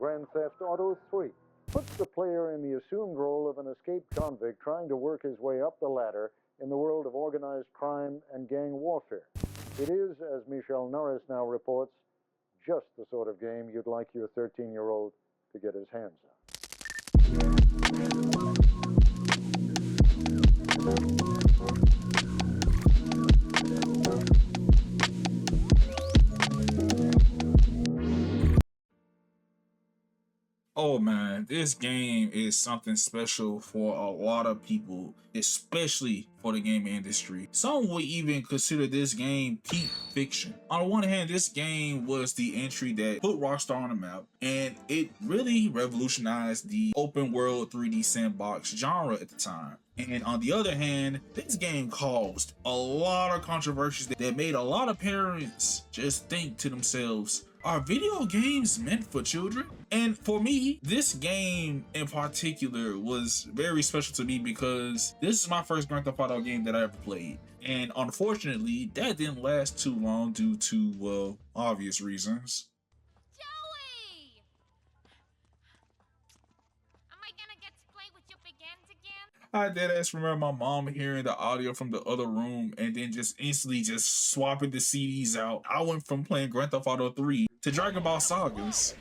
Grand Theft Auto 3 puts the player in the assumed role of an escaped convict trying to work his way up the ladder in the world of organized crime and gang warfare. It is, as Michel Norris now reports, just the sort of game you'd like your 13-year-old to get his hands Oh man, this game is something special for a lot of people, especially for the gaming industry. Some would even consider this game peak fiction. On the one hand, this game was the entry that put Rockstar on the map, and it really revolutionized the open world 3D sandbox genre at the time. And on the other hand, this game caused a lot of controversies that made a lot of parents just think to themselves, are video games meant for children? And for me, this game in particular was very special to me because this is my first Grand Theft Auto game that I ever played. And unfortunately, that didn't last too long due to, well, obvious reasons. Joey! Am I gonna get to play with your big hands again? I deadass remember my mom hearing the audio from the other room and then just instantly just swapping the CDs out. I went from playing Grand Theft Auto 3 to Dragon Ball Sagas.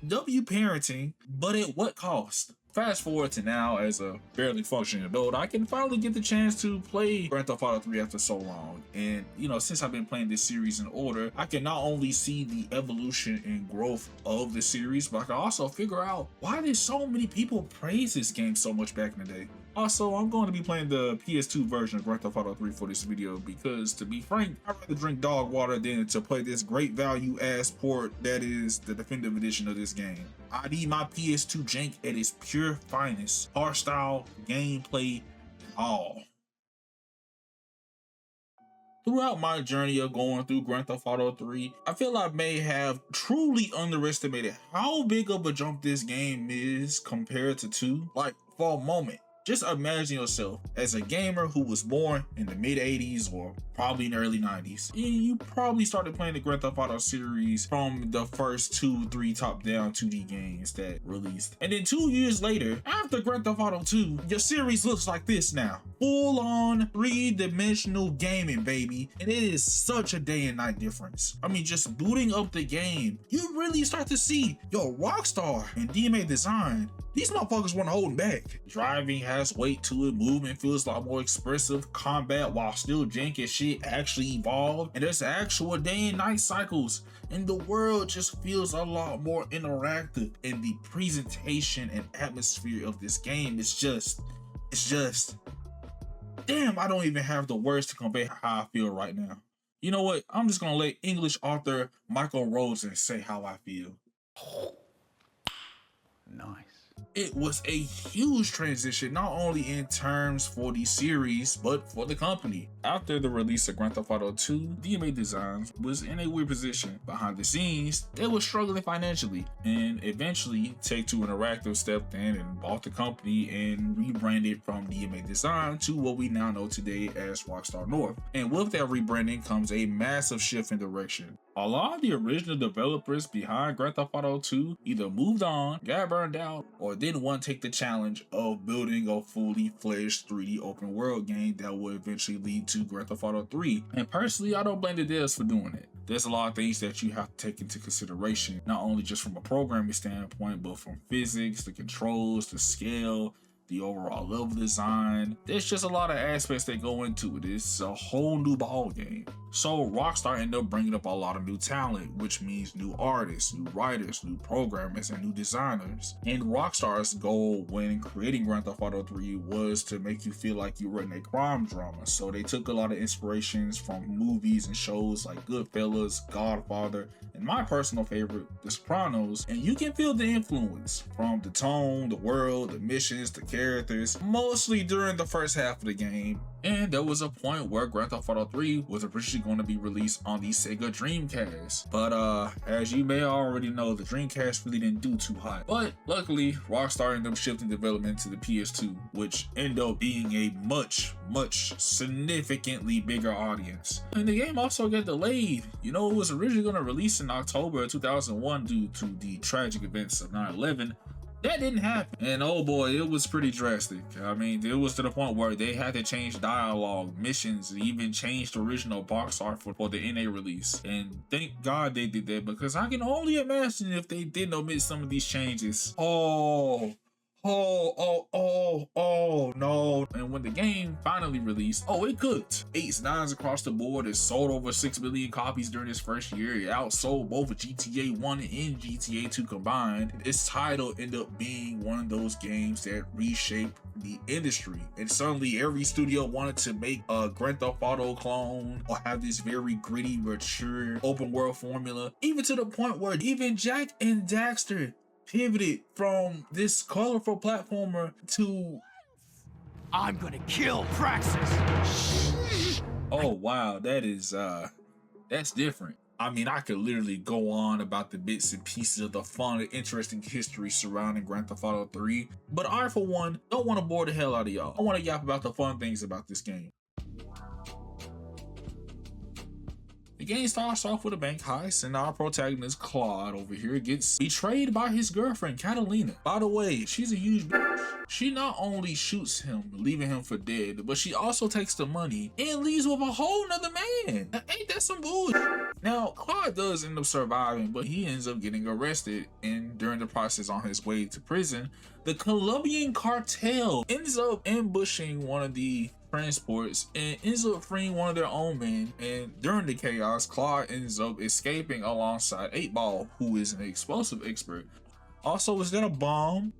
W parenting, but at what cost? Fast forward to now, as a barely functioning adult, I can finally get the chance to play Grand Theft Auto 3 after so long. And, since I've been playing this series in order, I can not only see the evolution and growth of the series, but I can also figure out why did so many people praise this game so much back in the day. Also, I'm going to be playing the PS2 version of Grand Theft Auto 3 for this video because, to be frank, I'd rather drink dog water than to play this great value ass port that is the definitive edition of this game. I need my PS2 jank at its pure finest, art style, gameplay, all. Throughout my journey of going through Grand Theft Auto 3, I feel I may have truly underestimated how big of a jump this game is compared to 2. Like, for a moment, just imagine yourself as a gamer who was born in the mid 80s or probably in the early 90s. And you probably started playing the Grand Theft Auto series from the first 2-3 top-down 2D games that released. And then 2 years later, after Grand Theft Auto 2, your series looks like this now. Full-on 3-dimensional gaming, baby. And it is such a day and night difference. I mean, just booting up the game, you really start to see, yo, Rockstar and DMA Design, these motherfuckers weren't holding back. Driving has weight to it, movement feels a lot more expressive, combat while still janky shit actually evolved, and there's actual day and night cycles, and the world just feels a lot more interactive, and the presentation and atmosphere of this game is just, damn, I don't even have the words to convey how I feel right now. You know what? I'm just gonna let English author Michael Rosen say how I feel. Nice. It was a huge transition, not only in terms for the series, but for the company. After the release of Grand Theft Auto 2, DMA Designs was in a weird position. Behind the scenes, they were struggling financially, and eventually Take-Two Interactive stepped in and bought the company and rebranded from DMA Design to what we now know today as Rockstar North. And with that rebranding comes a massive shift in direction. A lot of the original developers behind Grand Theft Auto 2 either moved on, got burned out, or didn't want to take the challenge of building a fully fledged 3D open world game that would eventually lead to Grand Theft Auto 3. And personally, I don't blame the devs for doing it. There's a lot of things that you have to take into consideration, not only just from a programming standpoint, but from physics, the controls, the scale, the overall level design. There's just a lot of aspects that go into it. It's a whole new ball game. So Rockstar ended up bringing up a lot of new talent, which means new artists, new writers, new programmers, and new designers. And Rockstar's goal when creating Grand Theft Auto 3 was to make you feel like you were in a crime drama. So they took a lot of inspirations from movies and shows like Goodfellas, Godfather, and my personal favorite, The Sopranos. And you can feel the influence from the tone, the world, the missions, the characters, mostly during the first half of the game. And there was a point where Grand Theft Auto 3 was originally going to be released on the Sega Dreamcast. But as you may already know, the Dreamcast really didn't do too hot. But luckily, Rockstar ended up shifting development to the PS2, which ended up being a much significantly bigger audience. And the game also got delayed. You know, it was originally going to release in October 2001 due to the tragic events of 9/11. That didn't happen, and oh boy, it was pretty drastic. I mean, it was to the point where they had to change dialogue, missions, and even change the original box art for the NA release. And thank God they did that, because I can only imagine if they didn't omit some of these changes. Oh no. And when the game finally released, it cooked. 8s, 9s across the board. It sold over 6 million copies during its first year. It outsold both GTA 1 and GTA 2 combined. Its title ended up being one of those games that reshaped the industry. And suddenly every studio wanted to make a Grand Theft Auto clone or have this very gritty, mature, open world formula. Even to the point where even Jak and Daxter pivoted from this colorful platformer to I'm gonna kill Praxis. oh wow, that's different. I mean, I could literally go on about the bits and pieces of the fun and interesting history surrounding Grand Theft Auto 3, but I for one don't want to bore the hell out of y'all. I want to yap about the fun things about this game. The game starts off with a bank heist, and our protagonist Claude over here gets betrayed by his girlfriend Catalina. By the way, she's a huge bitch. She not only shoots him, leaving him for dead, but she also takes the money and leaves with a whole nother man. Ain't that some bullshit? Now, Claude does end up surviving, but he ends up getting arrested, and during the process on his way to prison, the Colombian cartel ends up ambushing one of the transports and ends up freeing one of their own men. And during the chaos, Claude ends up escaping alongside 8-Ball, who is an explosive expert. Also, is that a bomb?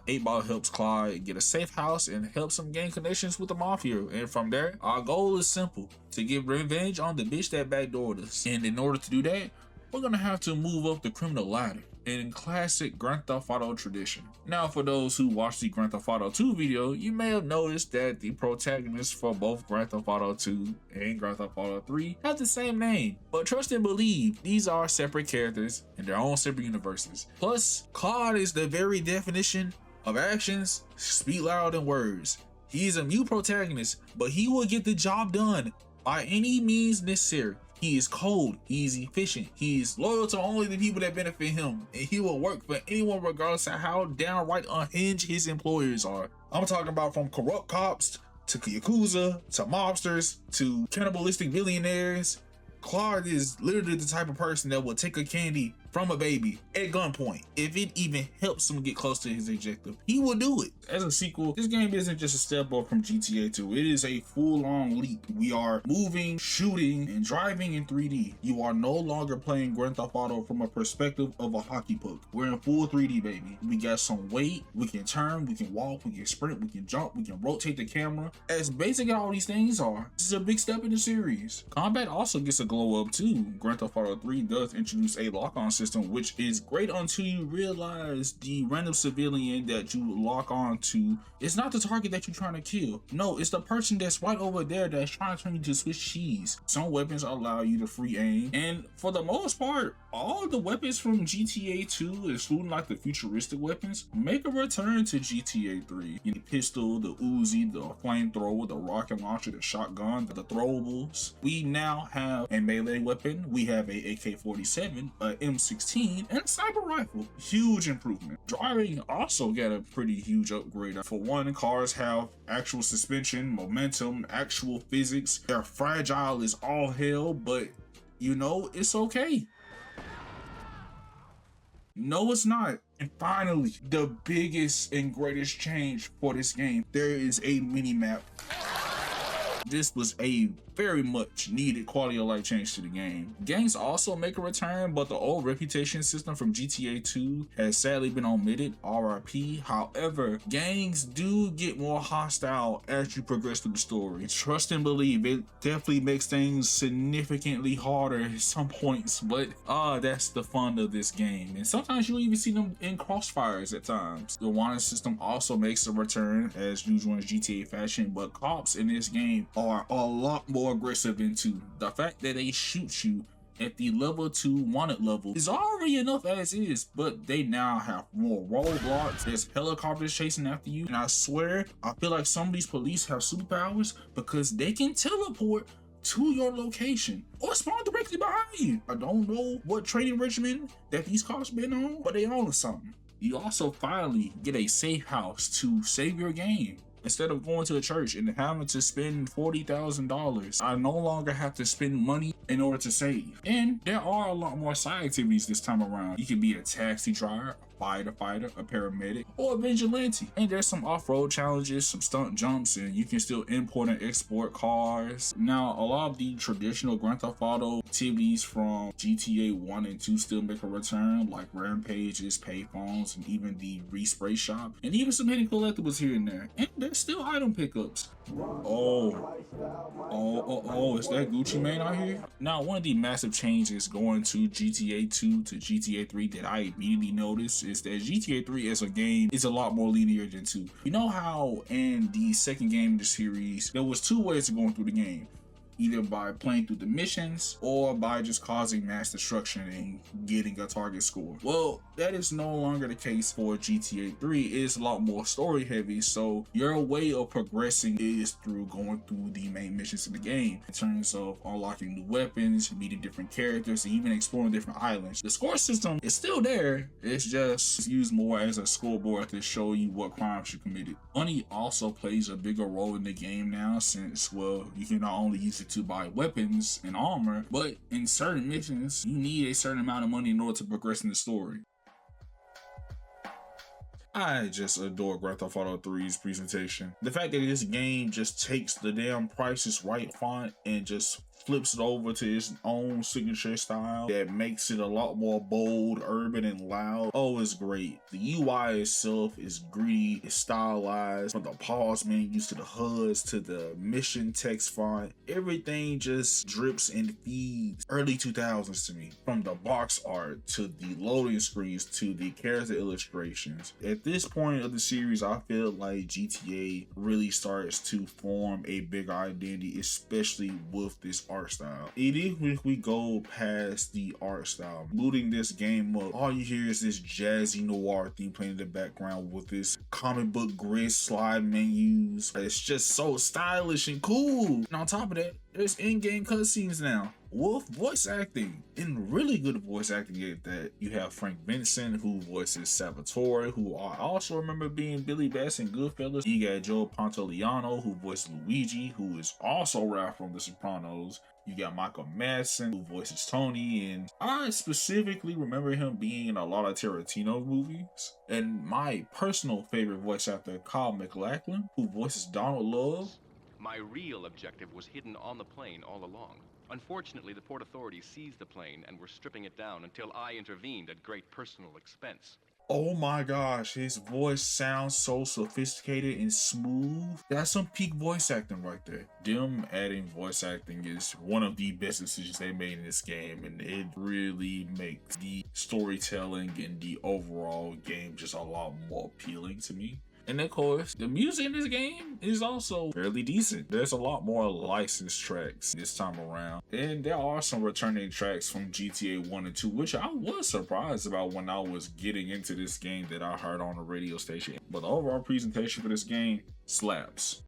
8-Ball helps Claude get a safe house and helps him gain connections with the mafia. And from there, our goal is simple: to get revenge on the bitch that backdoored us. And in order to do that, we're gonna have to move up the criminal ladder in classic Grand Theft Auto tradition. Now, for those who watched the Grand Theft Auto 2 video, you may have noticed that the protagonists for both Grand Theft Auto 2 and Grand Theft Auto 3 have the same name. But trust and believe, these are separate characters in their own separate universes. Plus, Claude is the very definition of actions speak louder than words. He is a mute protagonist, but he will get the job done by any means necessary. He is cold, he is efficient, he is loyal to only the people that benefit him, and he will work for anyone regardless of how downright unhinged his employers are. I'm talking about from corrupt cops to Yakuza to mobsters to cannibalistic billionaires. Claude is literally the type of person that will take a candy from a baby at gunpoint if it even helps him get close to his objective. He will do it. As a sequel, this game isn't just a step up from GTA 2. It is a full-on leap. We are moving, shooting, and driving in 3D. You are no longer playing Grand Theft Auto from a perspective of a hockey puck. We're in full 3D, baby. We got some weight. We can turn, we can walk, we can sprint, we can jump, we can rotate the camera. As basic as all these things are, this is a big step in the series. Combat also gets a glow up too. Grand Theft Auto 3 does introduce a lock-on system, which is great until you realize the random civilian that you lock on to is not the target that you're trying to kill. No, it's the person that's right over there that's trying to turn you to Swiss cheese. Some weapons allow you to free aim, and for the most part, all the weapons from GTA 2, excluding like the futuristic weapons, make a return to GTA 3. You know, the pistol, the Uzi, the flamethrower, the rocket launcher, the shotgun, the throwables. We now have a melee weapon. We have a AK-47, a M16, and a sniper rifle. Huge improvement. Driving also got a pretty huge upgrade. For one, cars have actual suspension, momentum, actual physics. They're fragile as all hell, but you know, it's okay. No, it's not. And finally, the biggest and greatest change for this game, there is a mini map. This was a very much needed quality of life change to the game. Gangs also make a return, but the old reputation system from GTA 2 has sadly been omitted, RIP. However, gangs do get more hostile as you progress through the story. Trust and believe, it definitely makes things significantly harder at some points, but that's the fun of this game. And sometimes you even see them in crossfires at times. The warning system also makes a return as usual in GTA fashion, but cops in this game are a lot more aggressive than 2. The fact that they shoot you at the level 2 wanted level is already enough as is, but they now have more roadblocks. There's helicopters chasing after you, and I swear I feel like some of these police have superpowers because they can teleport to your location or spawn directly behind you. I don't know what training regimen that these cops been on, but they on something. You also finally get a safe house to save your game. Instead of going to a church and having to spend $40,000, I no longer have to spend money in order to save. And there are a lot more side activities this time around. You can be a taxi driver, a firefighter, a paramedic, or a vigilante. And there's some off-road challenges, some stunt jumps, and you can still import and export cars. Now, a lot of the traditional Grand Theft Auto activities from GTA 1 and 2 still make a return, like rampages, payphones, and even the respray shop, and even some hidden collectibles here and there. And there's still item pickups. Oh, is that Gucci Mane out here? Now, one of the massive changes going to GTA 2 to GTA 3 that I immediately noticed is that GTA 3 as a game is a lot more linear than 2. You know how in the second game in the series, there was 2 ways of going through the game. Either by playing through the missions or by just causing mass destruction and getting a target score. Well, that is no longer the case for GTA 3. It's a lot more story heavy, so your way of progressing is through going through the main missions in the game in terms of unlocking new weapons, meeting different characters, and even exploring different islands. The score system is still there, it's just used more as a scoreboard to show you what crimes you committed. Money also plays a bigger role in the game now since, well, you can not only use it to buy weapons and armor, but in certain missions, you need a certain amount of money in order to progress in the story. I just adore Grand Theft Auto 3's presentation. The fact that this game just takes the damn Price is Right font and just flips it over to its own signature style that makes it a lot more bold, urban, and loud. Oh, it's great. The UI itself is gritty, it's stylized, from the pause menus to the HUDs to the mission text font. Everything just drips and feeds early 2000s to me. From the box art to the loading screens to the character illustrations. At this point of the series, I feel like GTA really starts to form a bigger identity, especially with this art style. Even if we go past the art style, booting this game up, all you hear is this jazzy noir theme playing in the background with this comic book grid slide menus. It's just so stylish and cool. And on top of that, there's in-game cutscenes now with voice acting, and really good voice acting at that. You have Frank Vincent, who voices Salvatore, who I also remember being Billy Bass in Goodfellas. You got Joe Pantoliano, who voiced Luigi, who is also Ralph from The Sopranos. You got Michael Madsen, who voices Tony, and I specifically remember him being in a lot of Tarantino movies. And my personal favorite voice actor, Kyle MacLachlan, who voices Donald Love. My real objective was hidden on the plane all along. Unfortunately, the port authorities seized the plane and were stripping it down until I intervened at great personal expense. Oh my gosh, his voice sounds so sophisticated and smooth. That's some peak voice acting right there. Them adding voice acting is one of the best decisions they made in this game, and it really makes the storytelling and the overall game just a lot more appealing to me. And of course, the music in this game is also fairly decent. There's a lot more licensed tracks this time around. And there are some returning tracks from GTA 1 and 2, which I was surprised about when I was getting into this game that I heard on the radio station. But the overall presentation for this game slaps.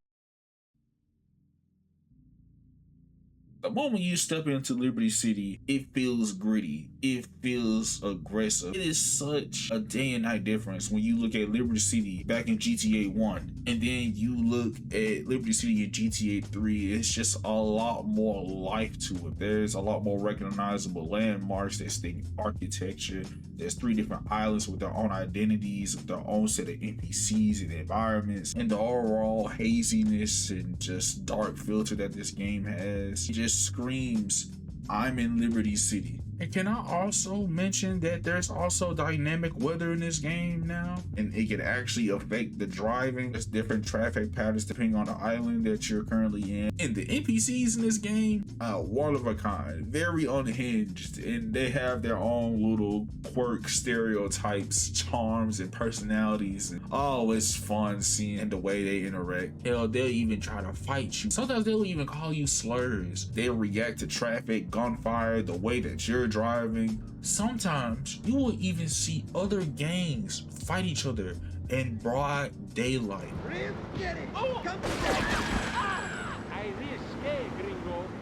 The moment you step into Liberty City, it feels gritty. It feels aggressive. It is such a day and night difference when you look at Liberty City back in GTA 1 and then you look at Liberty City in GTA 3. It's just a lot more life to it. There's a lot more recognizable landmarks. There's the architecture. There's 3 different islands with their own identities, with their own set of NPCs and environments, and the overall haziness and just dark filter that this game has. It just screams, I'm in Liberty City. And can I also mention that there's also dynamic weather in this game now, and it can actually affect the driving. There's different traffic patterns depending on the island that you're currently in. And the NPCs in this game, one of a kind, very unhinged, and they have their own little quirks, stereotypes, charms, and personalities. And oh, it's fun seeing the way they interact. Hell, they'll even try to fight you. Sometimes they'll even call you slurs. They'll react to traffic, gunfire, the way that you're driving. Sometimes you will even see other gangs fight each other in broad daylight.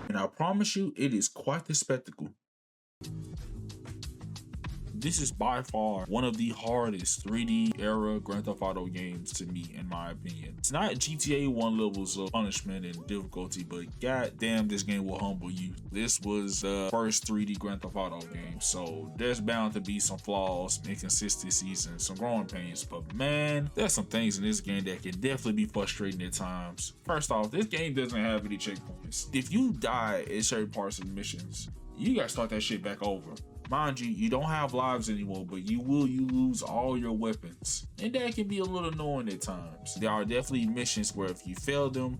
And I promise you, it is quite the spectacle. This is by far one of the hardest 3D era Grand Theft Auto games to me, in my opinion. It's not GTA 1 levels of punishment and difficulty, but goddamn, this game will humble you. This was the first 3D Grand Theft Auto game, so there's bound to be some flaws, inconsistencies, and some growing pains. But man, there's some things in this game that can definitely be frustrating at times. First off, this game doesn't have any checkpoints. If you die at certain parts of the missions, you gotta start that shit back over. Mind you, you don't have lives anymore, but you lose all your weapons. And that can be a little annoying at times. There are definitely missions where if you fail them,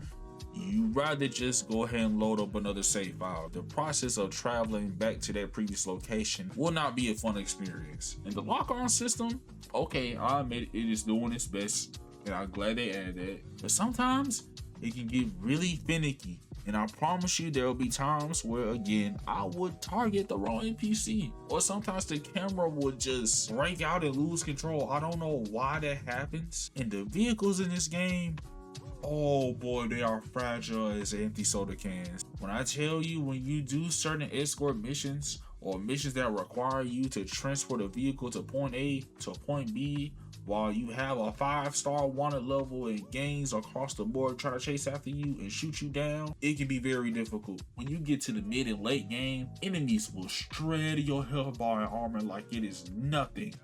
you'd rather just go ahead and load up another save file. The process of traveling back to that previous location will not be a fun experience. And the lock-on system, okay, I admit it is doing its best, and I'm glad they added that. But sometimes it can get really finicky. And I promise you there will be times where, again, I would target the wrong NPC. Or sometimes the camera would just break out and lose control. I don't know why that happens. And the vehicles in this game, oh boy, they are fragile as empty soda cans. When I tell you, when you do certain escort missions, or missions that require you to transport a vehicle to point A to point B, while you have a 5-star wanted level and gangs across the board try to chase after you and shoot you down, it can be very difficult. When you get to the mid and late game, enemies will shred your health bar and armor like it is nothing.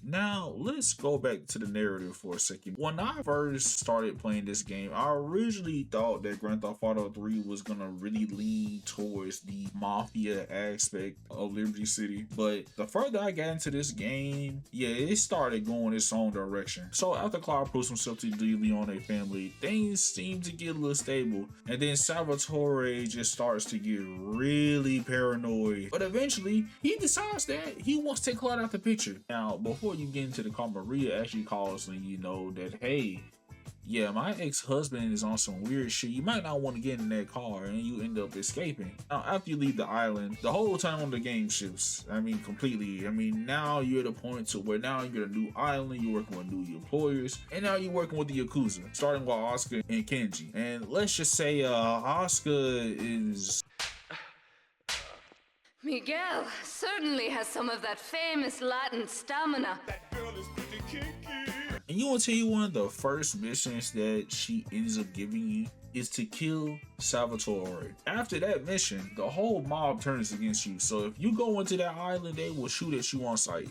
Now, let's go back to the narrative for a second. When I first started playing this game, I originally thought that Grand Theft Auto 3 was gonna really lean towards the mafia aspect of Liberty City. But the further I got into this game, yeah, it started going its own direction. So after Cloud proves himself to the Leone family, things seem to get a little stable. And then Salvatore just starts to get really paranoid. But eventually, he decides that he wants to take Cloud out the picture. Now, before you get into the car, Maria actually calls and you know that, hey, yeah, my ex-husband is on some weird shit. You might not want to get in that car, and you end up escaping. Now, after you leave the island, the whole time on the game shifts. I mean, completely. I mean, now you're at a point to where now you're at a new island, you're working with new employers, and now you're working with the Yakuza, starting with Oscar and Kenji. And let's just say, Oscar is... Miguel certainly has some of that famous Latin stamina. That girl is pretty kinky. And you want to tell you one of the first missions that she ends up giving you is to kill Salvatore. After that mission, the whole mob turns against you. So if you go into that island, they will shoot at you on sight.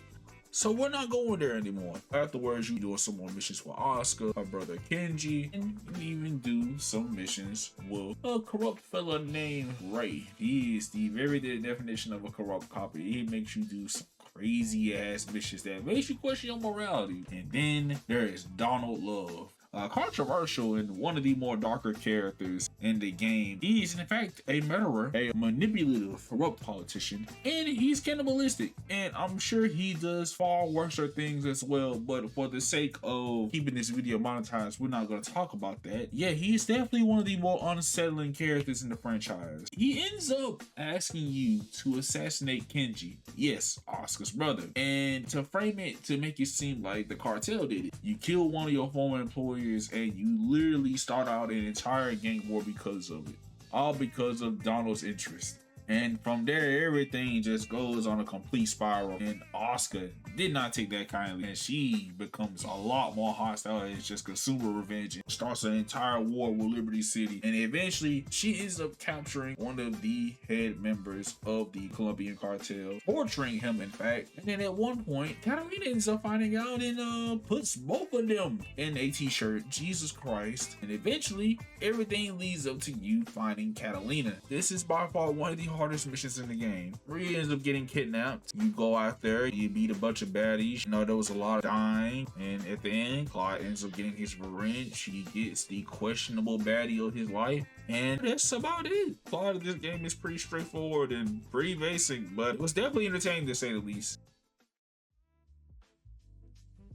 So we're not going there anymore. Afterwards, you doing some more missions with Oscar, her brother Kenji, and you even do some missions with a corrupt fella named Ray. He is the very definition of a corrupt copy. He makes you do some crazy ass missions that makes you question your morality. And then there is Donald Love. Controversial and one of the more darker characters in the game. He is in fact a murderer, a manipulative, corrupt politician, and he's cannibalistic. And I'm sure he does far worse things as well, but for the sake of keeping this video monetized, we're not going to talk about that. Yeah, he's definitely one of the more unsettling characters in the franchise. He ends up asking you to assassinate Kenji, yes, Oscar's brother, and to frame it to make it seem like the cartel did it. You kill one of your former employees warriors, and you literally start out an entire gang war because of it. All because of Donald's interest. And from there, everything just goes on a complete spiral. And Oscar did not take that kindly. And she becomes a lot more hostile and just consumer revenge and starts an entire war with Liberty City. And eventually, she ends up capturing one of the head members of the Colombian cartel, torturing him, in fact. And then at one point, Catalina ends up finding out and puts both of them in a t-shirt, Jesus Christ. And eventually, everything leads up to you finding Catalina. This is by far one of the hardest missions in the game. Maria ends up getting kidnapped. You go out there, you beat a bunch of baddies. You know, there was a lot of dying, and at the end, Clyde ends up getting his revenge. He gets the questionable baddie of his life, and that's about it. Plot of this game is pretty straightforward and pretty basic, but it was definitely entertaining to say the least.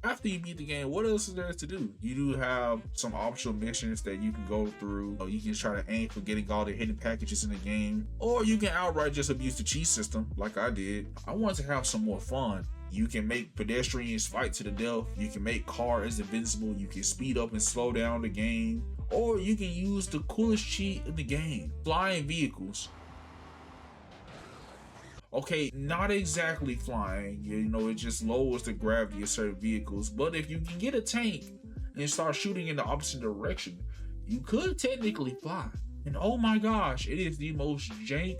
After you beat the game, what else is there to do? You do have some optional missions that you can go through. You can try to aim for getting all the hidden packages in the game, or you can outright just abuse the cheat system like I did. I wanted to have some more fun. You can make pedestrians fight to the death. You can make cars invincible. You can speed up and slow down the game, or you can use the coolest cheat in the game, flying vehicles. Okay, not exactly flying, you know, it just lowers the gravity of certain vehicles, but if you can get a tank and start shooting in the opposite direction, you could technically fly. And oh my gosh, it is the most jank,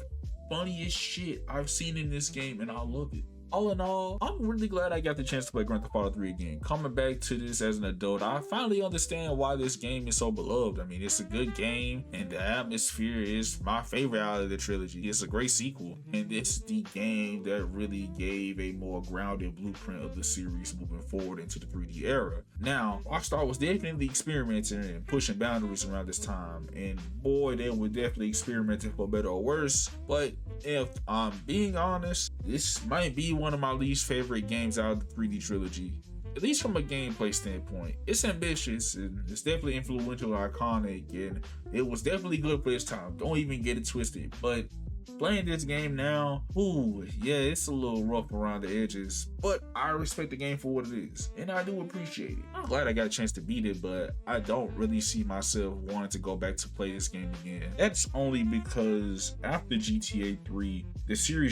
funniest shit I've seen in this game, and I love it. All in all, I'm really glad I got the chance to play Grand Theft Auto 3 again. Coming back to this as an adult, I finally understand why this game is so beloved. I mean, it's a good game, and the atmosphere is my favorite out of the trilogy. It's a great sequel, and it's the game that really gave a more grounded blueprint of the series moving forward into the 3D era. Now, Rockstar was definitely experimenting and pushing boundaries around this time, and boy, they were definitely experimenting for better or worse. But if I'm being honest, this might be one of my least favorite games out of the 3D trilogy, at least from a gameplay standpoint. It's ambitious and it's definitely influential, iconic, and it was definitely good for its time. Don't even get it twisted. But playing this game now, ooh, yeah, it's a little rough around the edges, but I respect the game for what it is, and I do appreciate it. I'm glad I got a chance to beat it, but I don't really see myself wanting to go back to play this game again. That's only because after GTA 3, the series